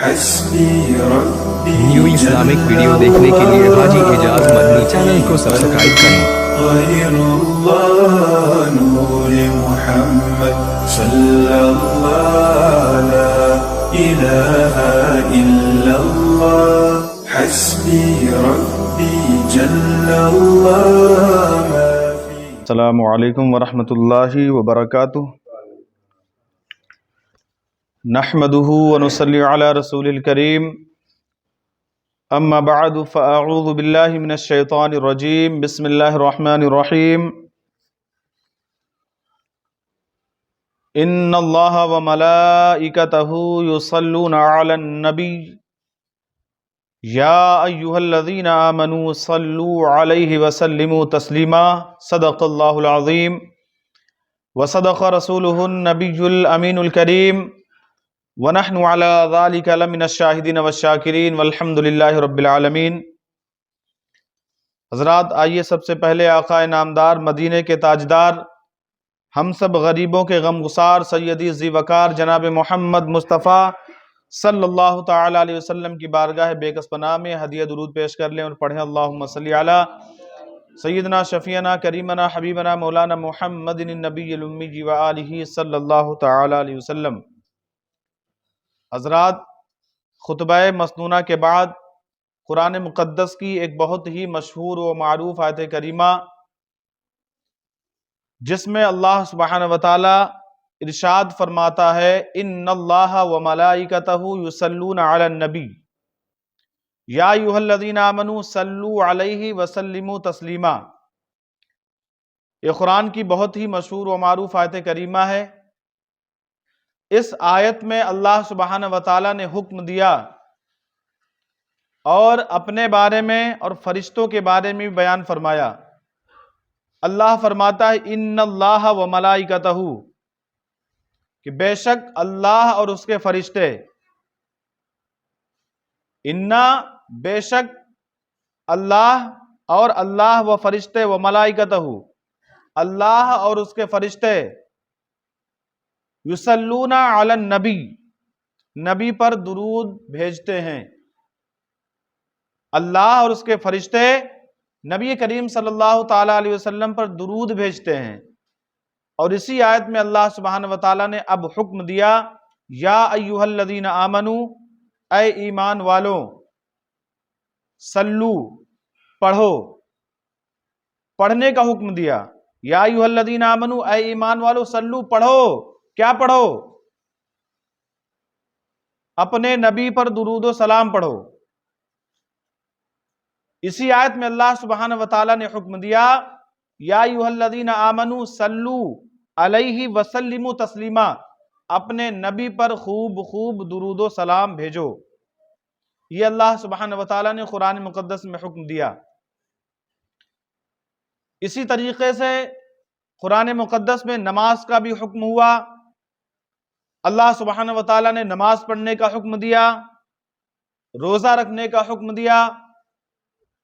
حسبي ربي new Islamic video دیکھنے کے لیے حاجی اعجاز مدنی چینل کو سبسکرائب کریں۔ غير الله نور محمد صلى الله لا إله إلا الله حسبي ربي جل الله ما في السلام علیکم ورحمۃ اللہ وبرکاتہ۔ نحمده ونصلی علی رسول الکریم، اما بعد فاعوذ باللہ من الشیطان الرجیم، بسم اللہ الرحمن الرحیم۔ ان اللہ وملائکتہ یصلون علی النبی یا ایھا الذین آمنوا صلوا علیہ وسلموا تسلیما، صدق اللہ العظیم وصدق رسولہ النبی الامین الکریم، وَنَحْنُ عَلَى ذَلِكَ لَمِنَ الشَّاهِدِينَ وَالشَّاكِرِينَ وَالْحَمْدُ لِلَّهِ رَبِّ الْعَالَمِينَ۔ حضرات، آئیے سب سے پہلے آقا نامدار، مدینے کے تاجدار، ہم سب غریبوں کے غمگسار سیدی ذی وقار جناب محمد مصطفیٰ صلی اللہ تعالی علیہ وسلم کی بارگاہ بے کس پناہ میں ہدیہ درود پیش کر لیں اور پڑھیں اللہم صلی علی سیدنا شفیعنا کریمنا حبیبنا مولانا محمد النبی الامی وآلہ صلی اللہ تعالی علیہ وسلم۔ حضرات، خطبہ مسنونہ کے بعد قرآن مقدس کی ایک بہت ہی مشہور و معروف آیت کریمہ، جس میں اللہ سبحانہ وتعالی ارشاد فرماتا ہے ان اللہ وملائکتہ یصلون علی النبی یا ایھا الذین آمنوا صلوا علیہ وسلموا تسلیما۔ یہ قرآن کی بہت ہی مشہور و معروف آیت کریمہ ہے۔ اس آیت میں اللہ سبحانہ وتعالی نے حکم دیا اور اپنے بارے میں اور فرشتوں کے بارے میں بھی بیان فرمایا۔ اللہ فرماتا ہے ان اللہ و ملائکتہ، کہ بے شک اللہ اور اس کے فرشتے، انا بے شک اللہ اور اللہ و فرشتے، و ملائکتہ اللہ اور اس کے فرشتے، یصلون علی النبی نبی پر درود بھیجتے ہیں۔ اللہ اور اس کے فرشتے نبی کریم صلی اللہ تعالی علیہ وسلم پر درود بھیجتے ہیں۔ اور اسی آیت میں اللہ سبحانہ وتعالی نے اب حکم دیا یا ایھا الذین آمنوا، اے ایمان والوں، صلو پڑھو، پڑھنے کا حکم دیا۔ یا ایھا الذین آمنوا، اے ایمان والوں، صلو پڑھو۔ کیا پڑھو؟ اپنے نبی پر درود و سلام پڑھو۔ اسی آیت میں اللہ سبحانہ وتعالی نے حکم دیا یا ایھا الذین آمنوا صلوا علیہ وسلموا تسلیما، اپنے نبی پر خوب درود و سلام بھیجو۔ یہ اللہ سبحانہ وتعالی نے قرآن مقدس میں حکم دیا۔ اسی طریقے سے قرآن مقدس میں نماز کا بھی حکم ہوا۔ اللہ سبحانہ وتعالی نے نماز پڑھنے کا حکم دیا، روزہ رکھنے کا حکم دیا،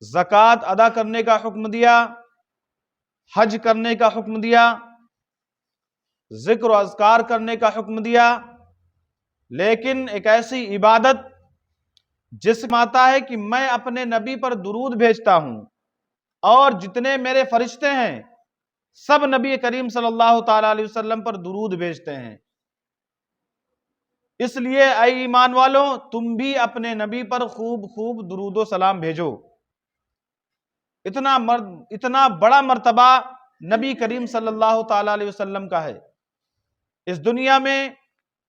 زکوٰۃ ادا کرنے کا حکم دیا، حج کرنے کا حکم دیا، ذکر و اذکار کرنے کا حکم دیا۔ لیکن ایک ایسی عبادت جس میں آتا ہے کہ میں اپنے نبی پر درود بھیجتا ہوں اور جتنے میرے فرشتے ہیں سب نبی کریم صلی اللہ تعالی علیہ وسلم پر درود بھیجتے ہیں۔ اس لیے اے ایمان والوں، تم بھی اپنے نبی پر خوب درود و سلام بھیجو۔ اتنا بڑا مرتبہ نبی کریم صلی اللہ تعالی علیہ وسلم کا ہے۔ اس دنیا میں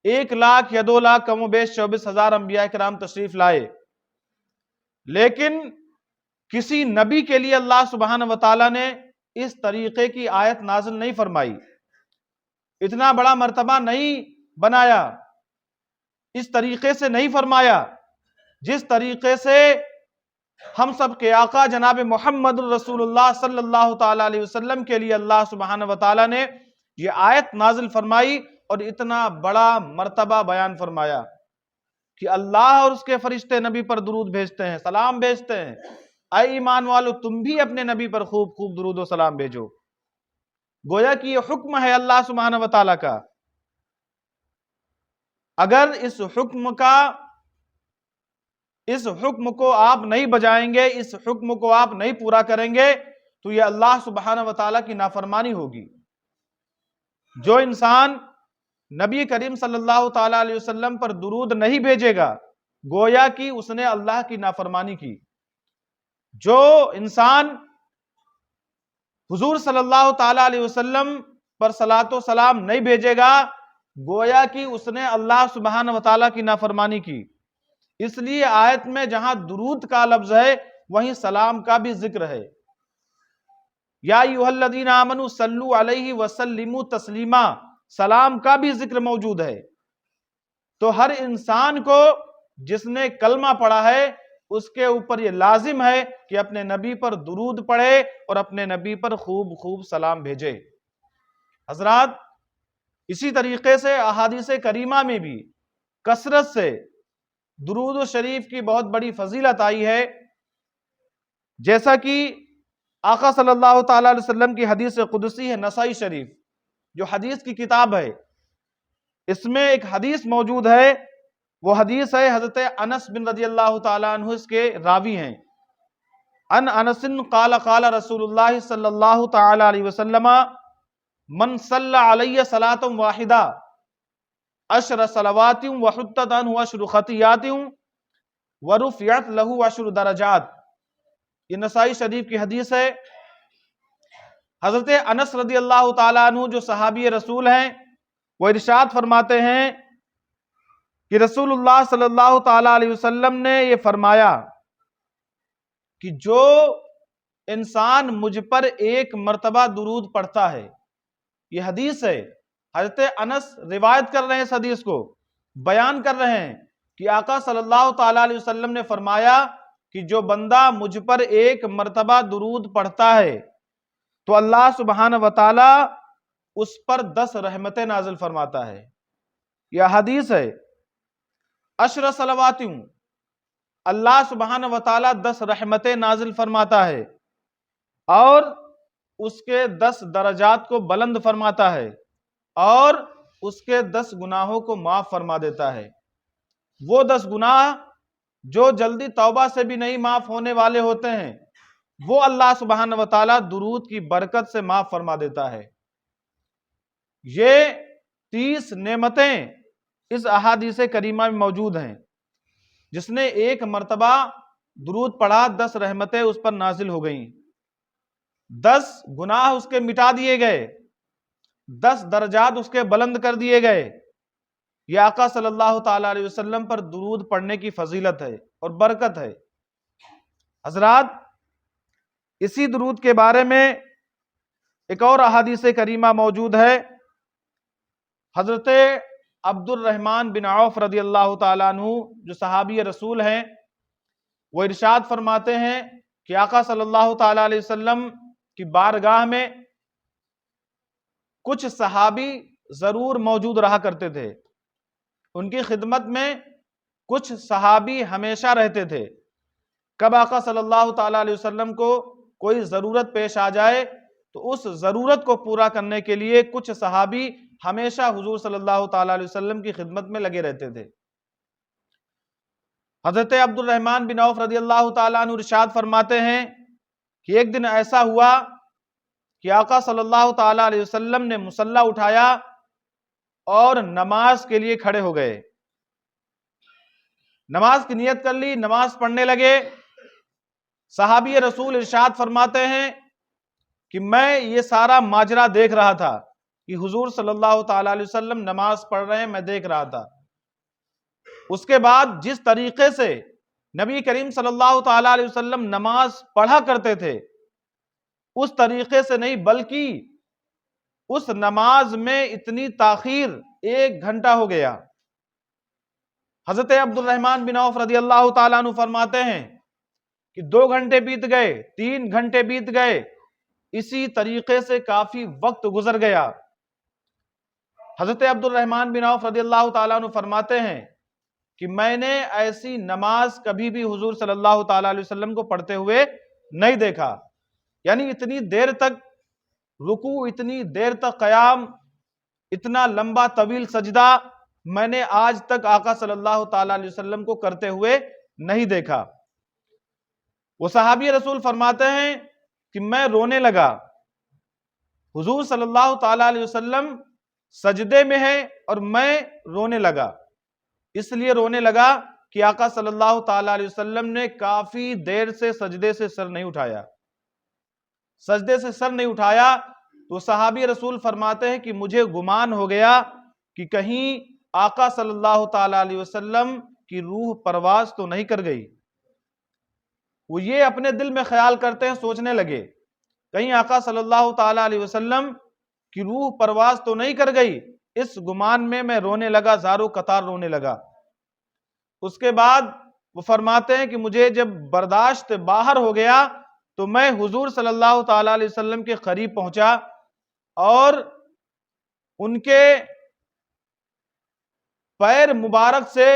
1 لاکھ یا 2 لاکھ کم و بیش 24,000 انبیاء کرام تشریف لائے، لیکن کسی نبی کے لیے اللہ سبحانہ وتعالی نے اس طریقے کی آیت نازل نہیں فرمائی، اتنا بڑا مرتبہ نہیں بنایا، اس طریقے سے نہیں فرمایا جس طریقے سے ہم سب کے آقا جناب محمد رسول اللہ صلی اللہ تعالی علیہ وسلم کے لیے اللہ سبحانہ وتعالی نے یہ آیت نازل فرمائی اور اتنا بڑا مرتبہ بیان فرمایا کہ اللہ اور اس کے فرشتے نبی پر درود بھیجتے ہیں، سلام بھیجتے ہیں۔ اے ایمان والو، تم بھی اپنے نبی پر خوب درود و سلام بھیجو۔ گویا کہ یہ حکم ہے اللہ سبحانہ وتعالی کا۔ اگر اس حکم کا اس حکم کو آپ نہیں بجائیں گے، اس حکم کو آپ نہیں پورا کریں گے تو یہ اللہ سبحانہ و تعالیٰ کی نافرمانی ہوگی۔ جو انسان نبی کریم صلی اللہ تعالیٰ علیہ وسلم پر درود نہیں بھیجے گا گویا کہ اس نے اللہ کی نافرمانی کی۔ جو انسان حضور صلی اللہ تعالیٰ علیہ وسلم پر صلاۃ و سلام نہیں بھیجے گا گویا کہ اس نے اللہ سبحانہ و تعالیٰ کی نافرمانی کی۔ اس لیے آیت میں جہاں درود کا لفظ ہے وہیں سلام کا بھی ذکر ہے۔ یا ایھا الذین آمنوا صلوا علیہ وسلموا تسلیما، سلام کا بھی ذکر موجود ہے۔ تو ہر انسان کو جس نے کلمہ پڑھا ہے اس کے اوپر یہ لازم ہے کہ اپنے نبی پر درود پڑھے اور اپنے نبی پر خوب خوب سلام بھیجے۔ حضرات، اسی طریقے سے احادیث کریمہ میں بھی کثرت سے درود و شریف کی بہت بڑی فضیلت آئی ہے، جیسا کہ آقا صلی اللہ تعالیٰ علیہ وسلم کی حدیث قدسی ہے، نسائی شریف جو حدیث کی کتاب ہے، اس میں ایک حدیث موجود ہے، وہ حدیث ہے حضرت انس بن رضی اللہ تعالیٰ عنہ، اس کے راوی ہیں۔ ان انس قال قال رسول اللہ صلی اللہ تعالیٰ علیہ وسلم من صلی علیہ صلاۃ واحدہ عشر صلوات وحطت عنہ عشر خطیات ورفعت لہ عشر درجات۔ یہ نسائی شریف کی حدیث ہے۔ حضرت انس رضی اللہ تعالیٰ عنہ جو صحابی رسول ہیں وہ ارشاد فرماتے ہیں کہ رسول اللہ صلی اللہ تعالیٰ علیہ وسلم نے یہ فرمایا کہ جو انسان مجھ پر ایک مرتبہ درود پڑھتا ہے، یہ حدیث ہے، حضرت انس روایت کر رہے ہیں، اس حدیث کو بیان کر رہے ہیں کہ آقا صلی اللہ تعالیٰ علیہ وسلم نے فرمایا کہ جو بندہ مجھ پر ایک مرتبہ درود پڑھتا ہے تو اللہ سبحانہ و تعالیٰ اس پر 10 رحمتیں نازل فرماتا ہے۔ یہ حدیث ہے، عشر صلوات، اللہ سبحانہ و تعالیٰ 10 رحمتیں نازل فرماتا ہے اور اس کے 10 درجات کو بلند فرماتا ہے اور اس کے 10 گناہوں کو معاف فرما دیتا ہے۔ وہ 10 گناہ جو جلدی توبہ سے بھی نہیں معاف ہونے والے ہوتے ہیں وہ اللہ سبحانہ و تعالیٰ درود کی برکت سے معاف فرما دیتا ہے۔ یہ 30 نعمتیں اس احادیث کریمہ میں موجود ہیں۔ جس نے ایک مرتبہ درود پڑھا 10 رحمتیں اس پر نازل ہو گئیں، 10 گناہ اس کے مٹا دیے گئے، 10 درجات اس کے بلند کر دیے گئے۔ یہ آقا صلی اللہ تعالیٰ علیہ وسلم پر درود پڑھنے کی فضیلت ہے اور برکت ہے۔ حضرات، اسی درود کے بارے میں ایک اور احادیث کریمہ موجود ہے۔ حضرت عبد الرحمن بن عوف رضی اللہ تعالیٰ عنہ جو صحابی رسول ہیں وہ ارشاد فرماتے ہیں کہ آقا صلی اللہ تعالیٰ علیہ وسلم کی بارگاہ میں کچھ صحابی ضرور موجود رہا کرتے تھے، ان کی خدمت میں کچھ صحابی ہمیشہ رہتے تھے۔ کب آقا صلی اللہ تعالیٰ علیہ وسلم کو کوئی ضرورت پیش آ جائے تو اس ضرورت کو پورا کرنے کے لیے کچھ صحابی ہمیشہ حضور صلی اللہ تعالیٰ علیہ وسلم کی خدمت میں لگے رہتے تھے۔ حضرت عبد الرحمن بن عوف رضی اللہ تعالیٰ عنہ ارشاد فرماتے ہیں کہ ایک دن ایسا ہوا کہ آقا صلی اللہ تعالیٰ علیہ وسلم نے مصلی اٹھایا اور نماز کے لیے کھڑے ہو گئے، نماز کی نیت کر لی، نماز پڑھنے لگے۔ صحابی رسول ارشاد فرماتے ہیں کہ میں یہ سارا ماجرا دیکھ رہا تھا کہ حضور صلی اللہ تعالیٰ علیہ وسلم نماز پڑھ رہے ہیں، میں دیکھ رہا تھا۔ اس کے بعد جس طریقے سے نبی کریم صلی اللہ تعالیٰ علیہ وسلم نماز پڑھا کرتے تھے اس طریقے سے نہیں، بلکہ اس نماز میں اتنی تاخیر 1 گھنٹہ ہو گیا۔ حضرت عبد الرحمن بن عوف رضی اللہ تعالیٰ عنہ فرماتے ہیں کہ 2 گھنٹے بیت گئے، 3 گھنٹے بیت گئے، اسی طریقے سے کافی وقت گزر گیا۔ حضرت عبد الرحمن بن عوف رضی اللہ تعالیٰ عنہ فرماتے ہیں کہ میں نے ایسی نماز کبھی بھی حضور صلی اللہ تعالیٰ علیہ وسلم کو پڑھتے ہوئے نہیں دیکھا، یعنی اتنی دیر تک رکوع، اتنی دیر تک قیام، اتنا لمبا طویل سجدہ میں نے آج تک آقا صلی اللہ تعالیٰ علیہ وسلم کو کرتے ہوئے نہیں دیکھا۔ وہ صحابی رسول فرماتے ہیں کہ میں رونے لگا، حضور صلی اللہ تعالیٰ علیہ وسلم سجدے میں ہے اور میں رونے لگا۔ اس لیے رونے لگا کہ آقا صلی اللہ تعالیٰ علیہ وسلم نے کافی دیر سے سجدے سے سر نہیں اٹھایا، سجدے سے سر نہیں اٹھایا۔ تو صحابی رسول فرماتے ہیں کہ مجھے گمان ہو گیا کہ کہیں آقا صلی اللہ تعالیٰ علیہ وسلم کی روح پرواز تو نہیں کر گئی۔ وہ یہ اپنے دل میں خیال کرتے ہیں، سوچنے لگے کہیں آقا صلی اللہ تعالیٰ علیہ وسلم کی روح پرواز تو نہیں کر گئی۔ اس گمان میں رونے لگا، زارو قطار رونے لگا۔ اس کے بعد وہ فرماتے ہیں کہ مجھے جب برداشت باہر ہو گیا تو میں حضور صلی اللہ تعالیٰ علیہ وسلم کے قریب پہنچا اور ان کے پیر مبارک سے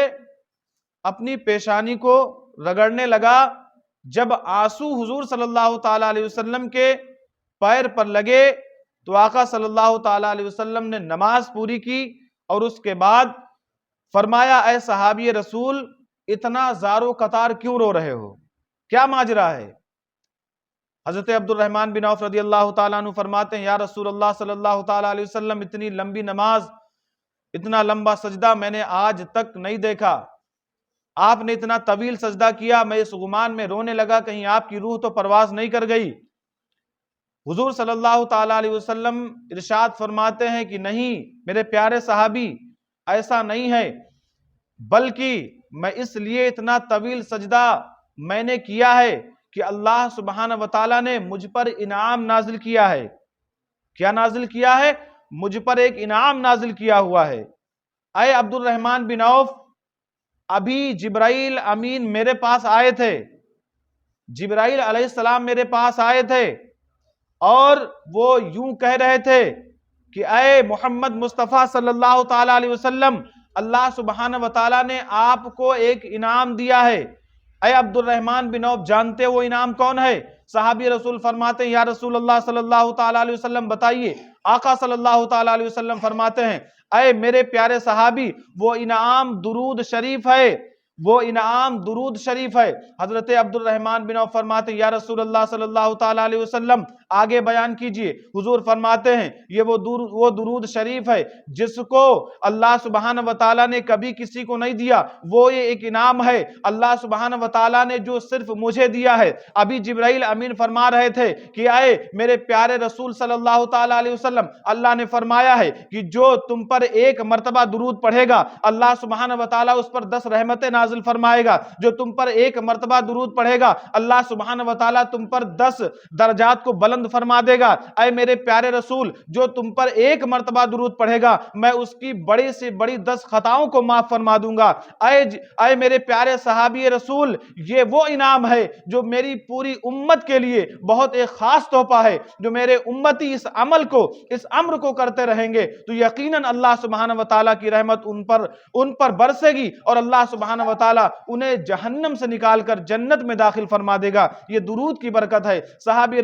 اپنی پیشانی کو رگڑنے لگا۔ جب آنسو حضور صلی اللہ تعالیٰ علیہ وسلم کے پیر پر لگے تو آقا صلی اللہ تعالیٰ علیہ وسلم نے نماز پوری کی اور اس کے بعد فرمایا، اے صحابی رسول اتنا زارو قطار کیوں رو رہے ہو، کیا ماجرا ہے؟ حضرت عبد الرحمن بن عوف رضی اللہ تعالیٰ عنہ فرماتے ہیں، یا رسول اللہ صلی اللہ تعالیٰ علیہ وسلم اتنی لمبی نماز، اتنا لمبا سجدہ میں نے آج تک نہیں دیکھا، آپ نے اتنا طویل سجدہ کیا، میں اس گمان میں رونے لگا کہیں آپ کی روح تو پرواز نہیں کر گئی۔ حضور صلی اللہ تعالیٰ علیہ وسلم ارشاد فرماتے ہیں کہ نہیں میرے پیارے صحابی، ایسا نہیں ہے، بلکہ میں اس لیے اتنا طویل سجدہ میں نے کیا ہے کہ اللہ سبحانہ وتعالیٰ نے مجھ پر انعام نازل کیا ہے۔ کیا نازل کیا ہے؟ مجھ پر ایک انعام نازل کیا ہوا ہے۔ اے عبد الرحمن بن عوف، ابھی جبرائیل امین میرے پاس آئے تھے، جبرائیل علیہ السلام میرے پاس آئے تھے اور وہ یوں کہہ رہے تھے کہ اے محمد مصطفیٰ صلی اللہ تعالیٰ علیہ وسلم، اللہ سبحانہ وتعالیٰ نے آپ کو ایک انعام دیا ہے۔ اے عبد الرحمن بن عوف، جانتے وہ انعام کون ہے؟ صحابی رسول فرماتے ہیں، یا رسول اللہ صلی اللہ تعالیٰ علیہ وسلم بتائیے۔ آقا صلی اللہ تعالیٰ علیہ وسلم فرماتے ہیں، اے میرے پیارے صحابی، وہ انعام درود شریف ہے، وہ انعام درود شریف ہے۔ حضرت عبد الرحمن بن عوف فرماتے ہیں، یا رسول اللہ صلی اللہ تعالیٰ علیہ وسلم آگے بیان کیجئے۔ حضور فرماتے ہیں، یہ وہ درود شریف ہے جس کو اللہ سبحانہ وتعالیٰ نے کبھی کسی کو نہیں دیا، وہ یہ ایک انعام ہے اللہ سبحانہ وتعالیٰ نے جو صرف مجھے دیا ہے۔ ابھی جبرائیل امین فرما رہے تھے کہ اے میرے پیارے رسول صلی اللہ تعالیٰ علیہ وسلم، اللہ نے فرمایا ہے کہ جو تم پر ایک مرتبہ درود پڑھے گا اللہ سبحانہ وتعالیٰ اس پر 10 رحمتیں نازل فرمائے گا، جو تم پر ایک مرتبہ درود پڑھے گا اللہ سبحانہ وتعالیٰ تم پر 10 درجات کو بلند فرما دے گا۔ اے میرے پیارے رسول، جو تم پر ایک مرتبہ درود پڑھے گا میں اس کی بڑی سے بڑی 10 خطاؤں کو معاف فرما دوں گا۔ اے میرے پیارے صحابی رسول، یہ وہ انعام ہے جو میری پوری امت کے لیے بہت ایک خاص تحفہ ہے۔ جو میرے امتی اس عمل کو، اس امر کو کرتے رہیں گے تو یقیناً اللہ سبحانہ وتعالیٰ کی رحمت ان پر برسے گی اور اللہ سبحانہ وتعالیٰ انہیں جہنم سے نکال کر جنت میں داخل فرما دے گا۔ یہ درود کی برکت ہے۔ صحابی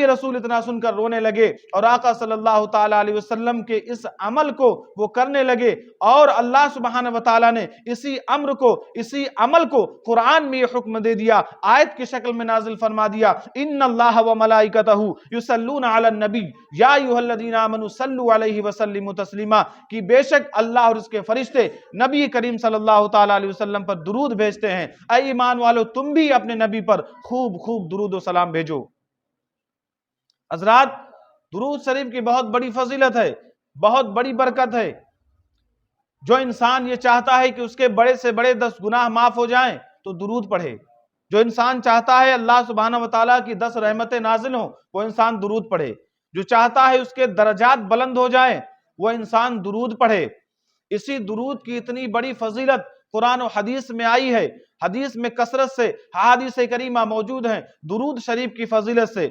رسول اتنا سن کر رونے لگے اور آقا صلی اللہ تعالیٰ علیہ وسلم کے اس عمل کو وہ کرنے لگے، اور اللہ سبحانہ وتعالیٰ نے اسی امر کو، اسی عمل کو قرآن میں یہ حکم دے دیا، آیت کی شکل میں نازل فرما دیا، ان اللہ و ملائکتہ یصلون علی النبی یا ایھا الذین آمنوا صلوا علیہ وسلموا تسلیما، کہ بے شک اللہ اور اس کے فرشتے نبی کریم صلی اللہ تعالیٰ علیہ وسلم پر درود بھیجتے ہیں۔ اے ایمان والو، تم بھی اپنے نبی پر خوب خوب درود و سلام بھیجو۔ حضرات، درود شریف کی بہت بڑی فضیلت ہے، بہت بڑی برکت ہے۔ جو انسان یہ چاہتا ہے کہ اس کے بڑے سے بڑے 10 گناہ معاف ہو جائیں تو درود پڑھے۔ جو انسان چاہتا ہے اللہ سبحانہ وتعالیٰ کی 10 رحمتیں نازل ہوں، وہ انسان درود پڑھے۔ جو چاہتا ہے اس کے درجات بلند ہو جائیں، وہ انسان درود پڑھے۔ اسی درود کی اتنی بڑی فضیلت قرآن و حدیث میں آئی ہے، حدیث میں کثرت سے احادیث کریمہ موجود ہیں درود شریف کی فضیلت سے۔